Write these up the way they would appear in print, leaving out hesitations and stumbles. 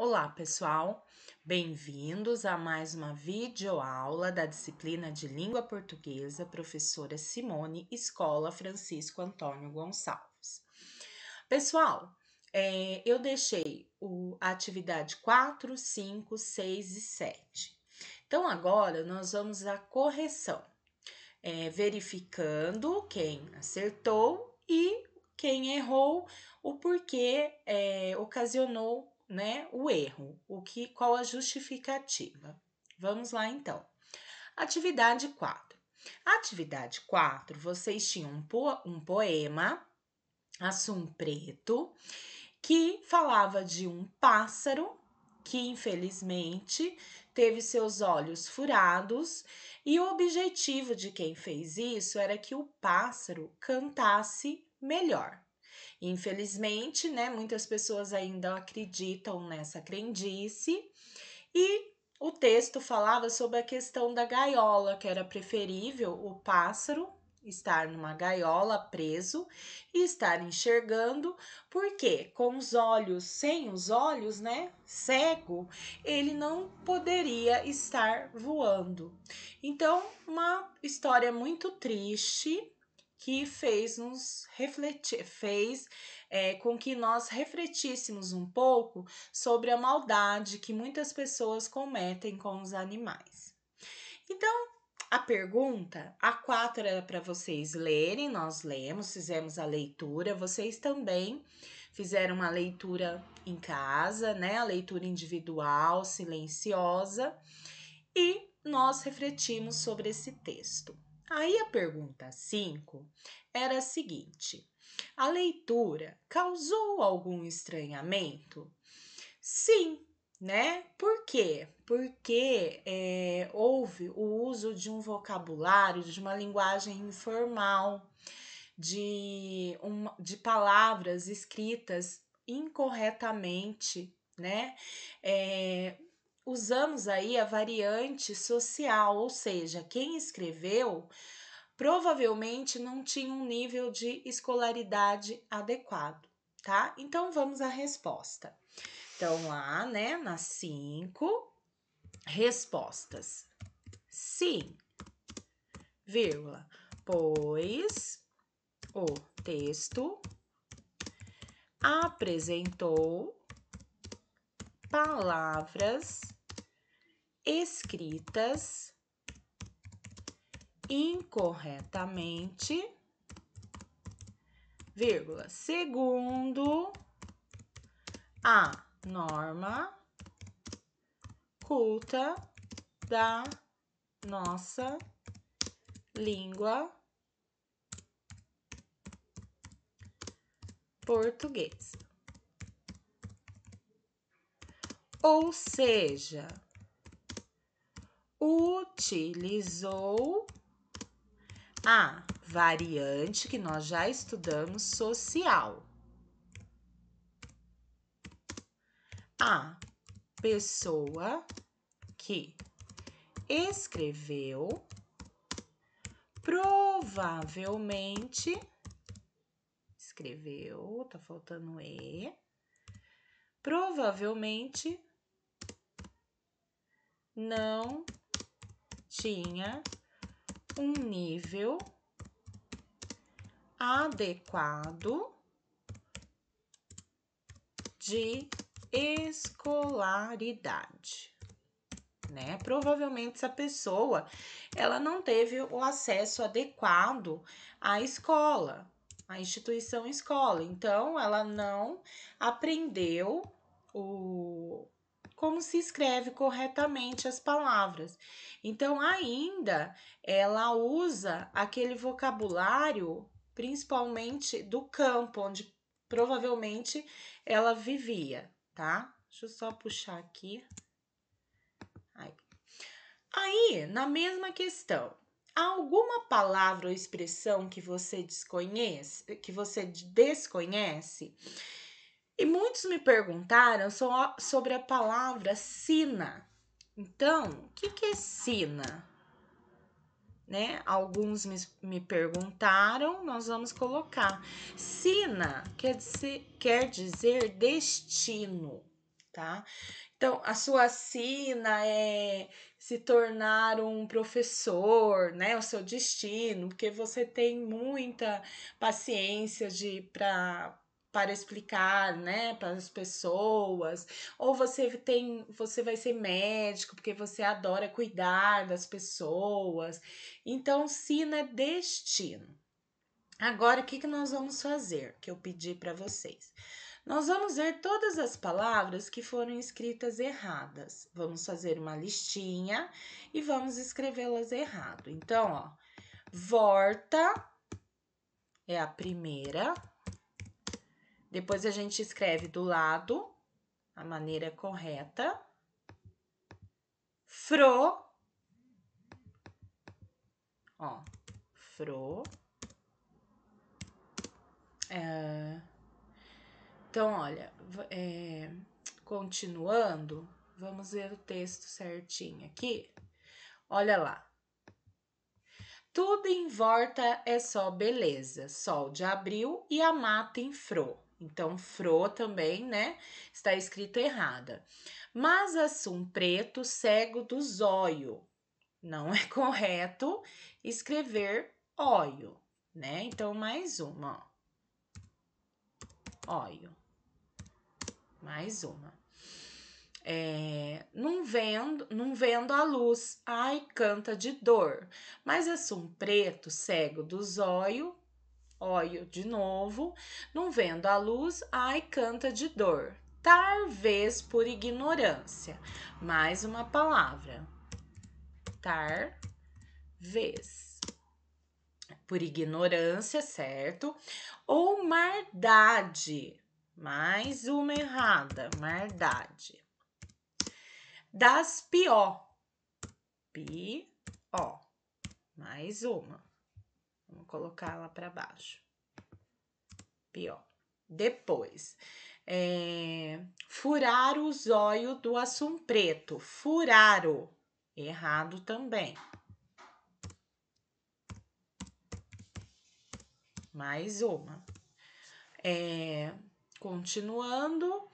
Olá, pessoal! Bem-vindos a mais uma videoaula da disciplina de Língua Portuguesa, professora Simone, Escola Francisco Antônio Gonçalves. Pessoal, eu deixei a atividade 4, 5, 6 e 7. Então, agora nós vamos à correção, verificando quem acertou e quem errou, o porquê ocasionou, né, o erro, qual a justificativa. Vamos lá então. Atividade 4. Atividade 4, vocês tinham um poema, Assum Preto, que falava de um pássaro que infelizmente teve seus olhos furados, e o objetivo de quem fez isso era que o pássaro cantasse melhor. Infelizmente, né, muitas pessoas ainda acreditam nessa crendice, e o texto falava sobre a questão da gaiola, que era preferível o pássaro estar numa gaiola preso e estar enxergando, porque com os olhos, sem os olhos, né, cego, ele não poderia estar voando. Então, uma história muito triste que fez nos refletir, com que nós refletíssemos um pouco sobre a maldade que muitas pessoas cometem com os animais. Então, a pergunta, a 4 era para vocês lerem, nós lemos, fizemos a leitura, vocês também fizeram uma leitura em casa, né? A leitura individual, silenciosa, e nós refletimos sobre esse texto. Aí a pergunta 5 era a seguinte: a leitura causou algum estranhamento? Sim, né? Por quê? Porque houve o uso de um vocabulário, de uma linguagem informal, de palavras escritas incorretamente, né? Usamos aí a variante social, ou seja, quem escreveu provavelmente não tinha um nível de escolaridade adequado, tá? Então vamos à resposta. Então, lá, né, nas 5 respostas. Sim, vírgula, pois o texto apresentou palavras escritas incorretamente, vírgula, segundo a norma culta da nossa língua portuguesa. Ou seja, utilizou a variante que nós já estudamos, social. A pessoa que escreveu provavelmente tá faltando E, provavelmente não tinha um nível adequado de escolaridade, né? Provavelmente essa pessoa, ela não teve o acesso adequado à escola, à instituição escola, então ela não aprendeu como se escreve corretamente as palavras. Então, ainda ela usa aquele vocabulário, principalmente do campo, onde provavelmente ela vivia, tá? Deixa eu só puxar aqui. Aí, na mesma questão, há alguma palavra ou expressão que você desconhece? E muitos me perguntaram sobre a palavra sina. Então, o que é sina? Né? Alguns me perguntaram, nós vamos colocar. Sina quer dizer destino, tá? Então, a sua sina é se tornar um professor, né? O seu destino, porque você tem muita paciência para explicar, né, para as pessoas, ou você vai ser médico porque você adora cuidar das pessoas. Então, sina é destino. Agora, o que que nós vamos fazer? Que eu pedi para vocês. Nós vamos ver todas as palavras que foram escritas erradas. Vamos fazer uma listinha e vamos escrevê-las errado. Então, ó, volta é a primeira. Depois a gente escreve do lado a maneira correta. Fro, ó, fro. Então, olha, continuando, vamos ver o texto certinho aqui. Olha lá. Tudo em volta é só beleza. Sol de abril e a mata em fro. Então, fro também, né? Está escrito errada. Mas assum preto, cego do zóio. Não é correto escrever óio, né? Então, mais uma, ó. Óio. Mais uma. Não vendo a luz, ai, canta de dor. Mas assum preto, cego do zóio, óio de novo, não vendo a luz, ai, canta de dor. Talvez por ignorância. Mais uma palavra. Talvez. Por ignorância, certo? Ou maldade. Mais uma errada. Maldade. Das pior. Pior. Mais uma. Vamos colocar ela para baixo. Pior. Depois, furar o zóio do assum preto. Furaro. Errado também. Mais uma. Continuando.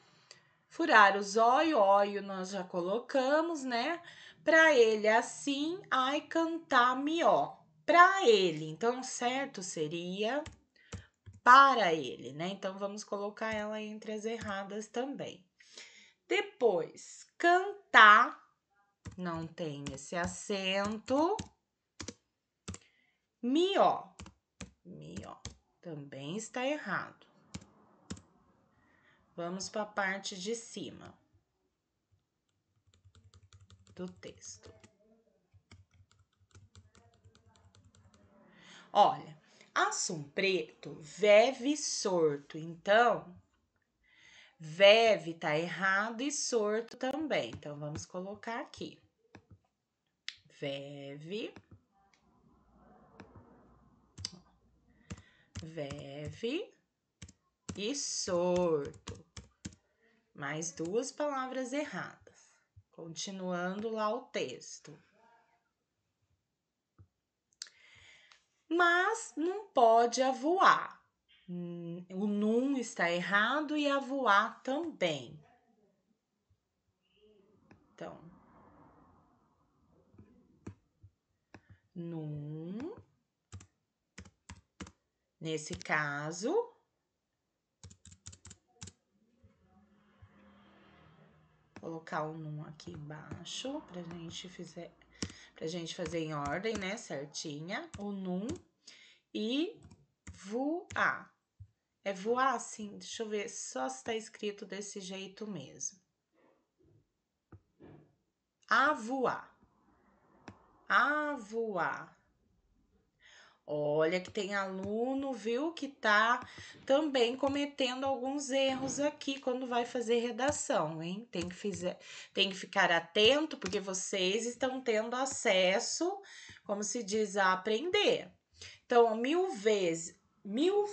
Furar o zóio, óio nós já colocamos, né? Pra ele assim, ai cantar mió. Pra ele, então certo seria para ele, né? Então vamos colocar ela entre as erradas também. Depois, cantar, não tem esse acento. Mió, mió, também está errado. Vamos para a parte de cima do texto. Olha, assum preto, veve sorto. Então, veve tá errado e sorto também. Então, vamos colocar aqui. Veve. Veve e sorto. Mais duas palavras erradas. Continuando lá o texto. Mas não pode avoar. O num está errado e avoar também. Então, num. Nesse caso, colocar o num aqui embaixo pra gente fazer em ordem, né, certinha. O num e voar. É voar, sim. Deixa eu ver só se tá escrito desse jeito mesmo. Avoar. Avoar. Olha que tem aluno, viu, que tá também cometendo alguns erros aqui quando vai fazer redação, hein? Tem que ficar atento, porque vocês estão tendo acesso, como se diz, a aprender. Então, 1000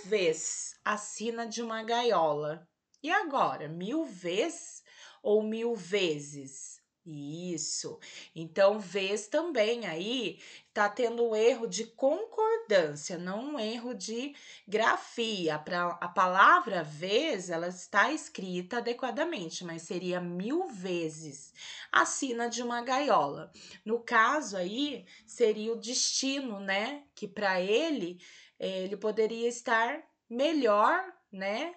vezes a sina de uma gaiola. E agora, 1000 vezes ou 1000 vezes? Isso. Então, vez também aí tá tendo um erro de concordância, não um erro de grafia. Para a palavra vez, ela está escrita adequadamente, mas seria 1000 vezes a sina de uma gaiola. No caso aí, seria o destino, né? Que para ele, ele poderia estar melhor, né?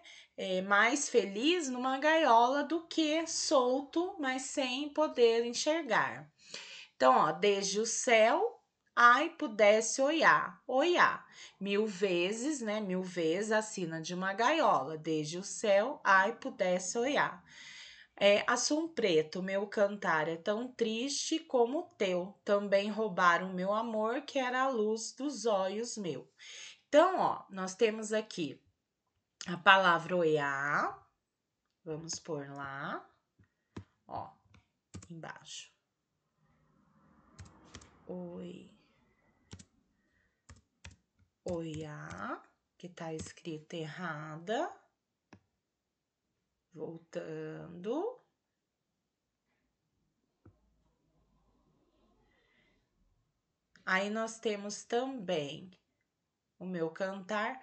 Mais feliz numa gaiola do que solto, mas sem poder enxergar. Então, ó, desde o céu, ai, pudesse olhar, olhar. 1000 vezes, né? 1000 vezes a sina de uma gaiola. Desde o céu, ai, pudesse olhar. Assum preto, meu cantar é tão triste como o teu. Também roubaram meu amor, que era a luz dos olhos meu. Então, ó, nós temos aqui a palavra olhar. Vamos pôr lá, ó, embaixo. Oi. Oiá, que tá escrito errada. Voltando. Aí nós temos também o meu cantar.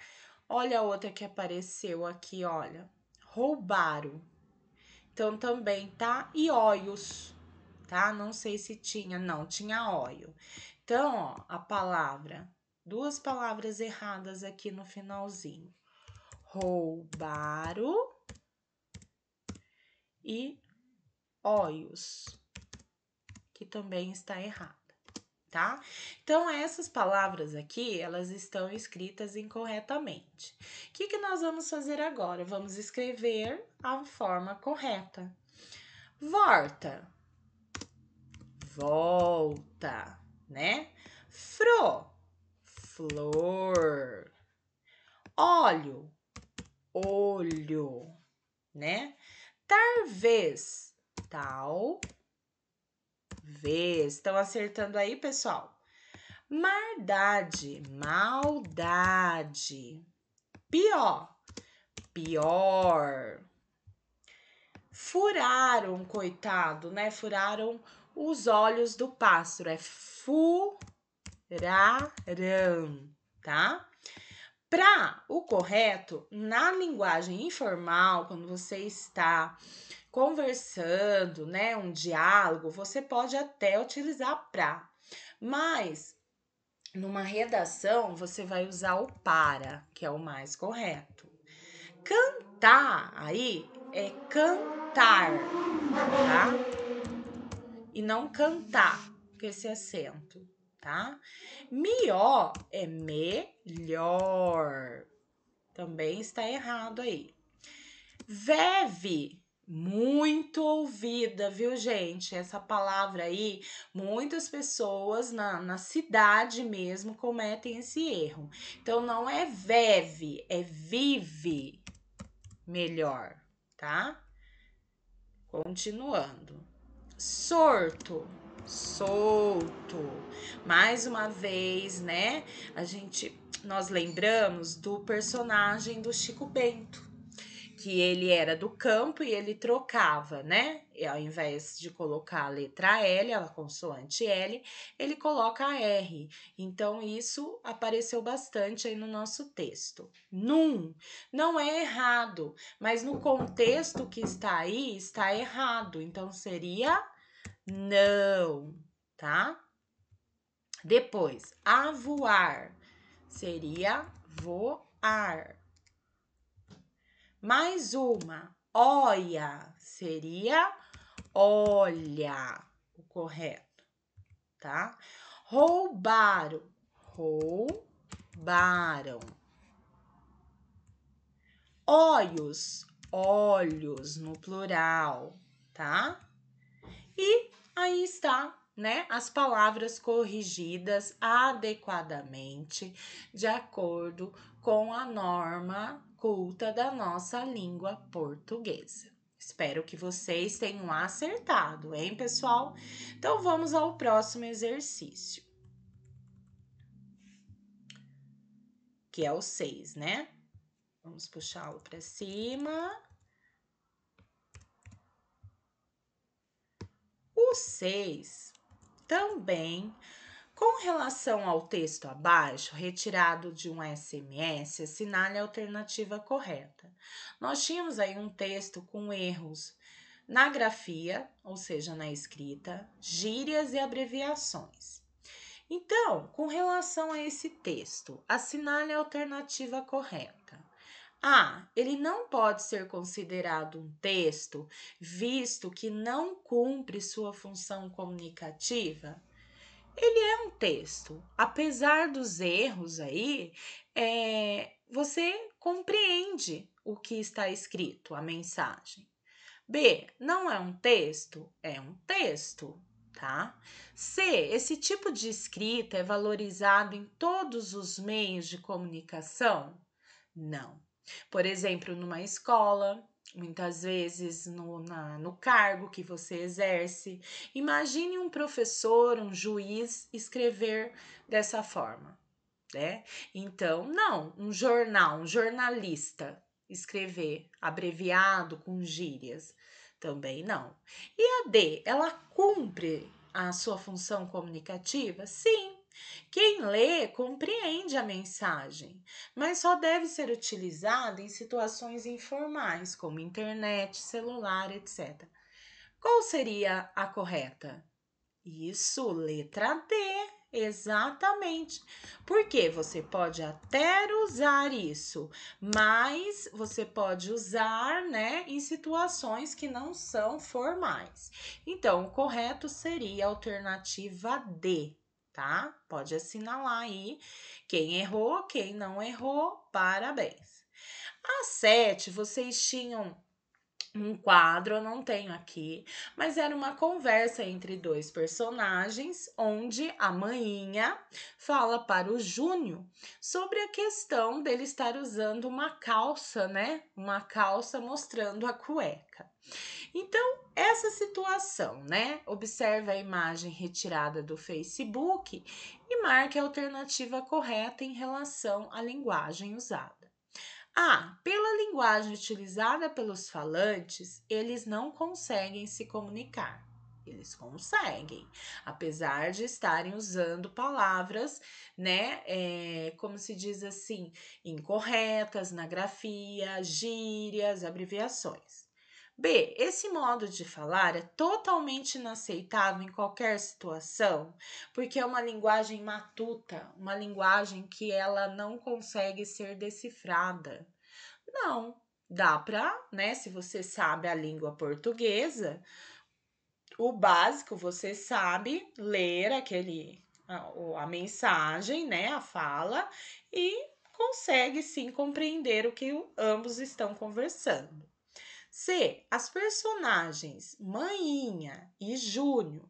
Olha a outra que apareceu aqui, olha. Roubaram. Então também tá e olhos, tá? Não sei se tinha, não, tinha óleo. Então, ó, a palavra, duas palavras erradas aqui no finalzinho. Roubaram e olhos, que também está errada, tá? Então, essas palavras aqui, elas estão escritas incorretamente. O que nós vamos fazer agora? Vamos escrever a forma correta. Volta, volta, né? Flor. Olho, olho, né? Talvez, tal vez. Estão acertando aí, pessoal? Maldade, maldade. Pior, pior. Furaram, coitado, né? Furaram os olhos do pássaro. É furaram, tá? Para o correto, na linguagem informal, quando você está conversando, né, um diálogo, você pode até utilizar pra, mas numa redação você vai usar o para, que é o mais correto. Cantar aí é cantar, tá? E não cantar, com esse acento, tá? Mió é melhor. Também está errado aí. Veve, muito ouvida, viu, gente? Essa palavra aí, muitas pessoas na cidade mesmo cometem esse erro. Então, não é veve, é vive melhor, tá? Continuando. Sorto, solto. Mais uma vez, né? Nós lembramos do personagem do Chico Bento, que ele era do campo e ele trocava, né? E ao invés de colocar a letra L, a consoante L, ele coloca a R. Então, isso apareceu bastante aí no nosso texto. Não é errado, mas no contexto que está aí, está errado. Então, seria não, tá? Depois, avoar seria voar. Mais uma, olha, seria olha, o correto, tá? Roubaram, roubaram. Olhos no plural, tá? E aí está, né? As palavras corrigidas adequadamente de acordo com a norma culta da nossa língua portuguesa. Espero que vocês tenham acertado, hein, pessoal? Então vamos ao próximo exercício, que é o 6, né? Vamos puxá-lo para cima. O 6 também, com relação ao texto abaixo, retirado de um SMS, assinale a alternativa correta. Nós tínhamos aí um texto com erros na grafia, ou seja, na escrita, gírias e abreviações. Então, com relação a esse texto, assinale a alternativa correta. A. Ele não pode ser considerado um texto, visto que não cumpre sua função comunicativa. Ele é um texto. Apesar dos erros aí, você compreende o que está escrito, a mensagem. B, não é um texto? É um texto, tá? C, esse tipo de escrita é valorizado em todos os meios de comunicação? Não. Por exemplo, numa escola, muitas vezes no cargo que você exerce. Imagine um professor, um juiz escrever dessa forma, né? Então, não, um jornal, um jornalista escrever abreviado com gírias, também não. E a D, ela cumpre a sua função comunicativa? Sim. Quem lê compreende a mensagem, mas só deve ser utilizada em situações informais, como internet, celular, etc. Qual seria a correta? Isso, letra D, exatamente. Porque você pode até usar isso, mas você pode usar, né, em situações que não são formais. Então, o correto seria a alternativa D, tá? Pode assinalar aí quem errou, quem não errou, parabéns. A 7, vocês tinham um quadro, eu não tenho aqui, mas era uma conversa entre dois personagens, onde a maninha fala para o Júnior sobre a questão dele estar usando uma calça, né? Uma calça mostrando a cueca. Então, essa situação, né? Observe a imagem retirada do Facebook e marque a alternativa correta em relação à linguagem usada. Pela linguagem utilizada pelos falantes, eles não conseguem se comunicar. Eles conseguem, apesar de estarem usando palavras, né, como se diz assim, incorretas na grafia, gírias, abreviações. B. Esse modo de falar é totalmente inaceitável em qualquer situação, porque é uma linguagem matuta, uma linguagem que ela não consegue ser decifrada. Não, dá para, né? Se você sabe a língua portuguesa, o básico você sabe ler a mensagem, né? A fala e consegue sim compreender o que ambos estão conversando. C. As personagens Maninha e Júnior.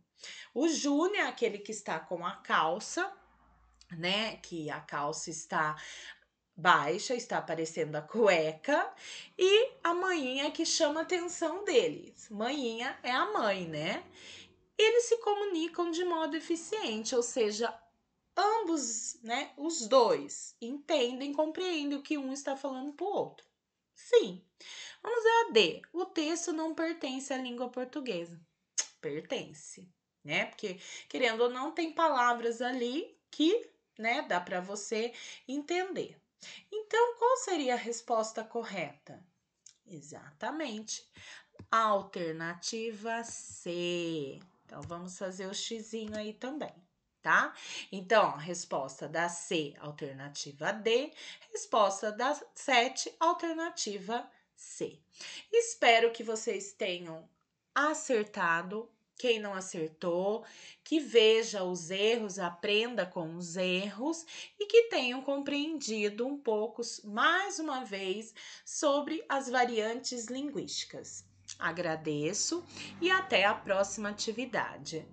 O Júnior é aquele que está com a calça, né? Que a calça está baixa, está aparecendo a cueca, e a maninha que chama a atenção deles. Maninha é a mãe, né? Eles se comunicam de modo eficiente, ou seja, ambos, né, os dois, entendem, compreendem o que um está falando para o outro. Sim. Vamos ver a D. O texto não pertence à língua portuguesa. Pertence, né? Porque, querendo ou não, tem palavras ali que, né, dá para você entender. Então, qual seria a resposta correta? Exatamente. Alternativa C. Então, vamos fazer o xizinho aí também, tá? Então, a resposta da C, alternativa D. Resposta da 7, alternativa C. Espero que vocês tenham acertado. Quem não acertou, que veja os erros, aprenda com os erros e que tenham compreendido um pouco, mais uma vez, sobre as variantes linguísticas. Agradeço e até a próxima atividade.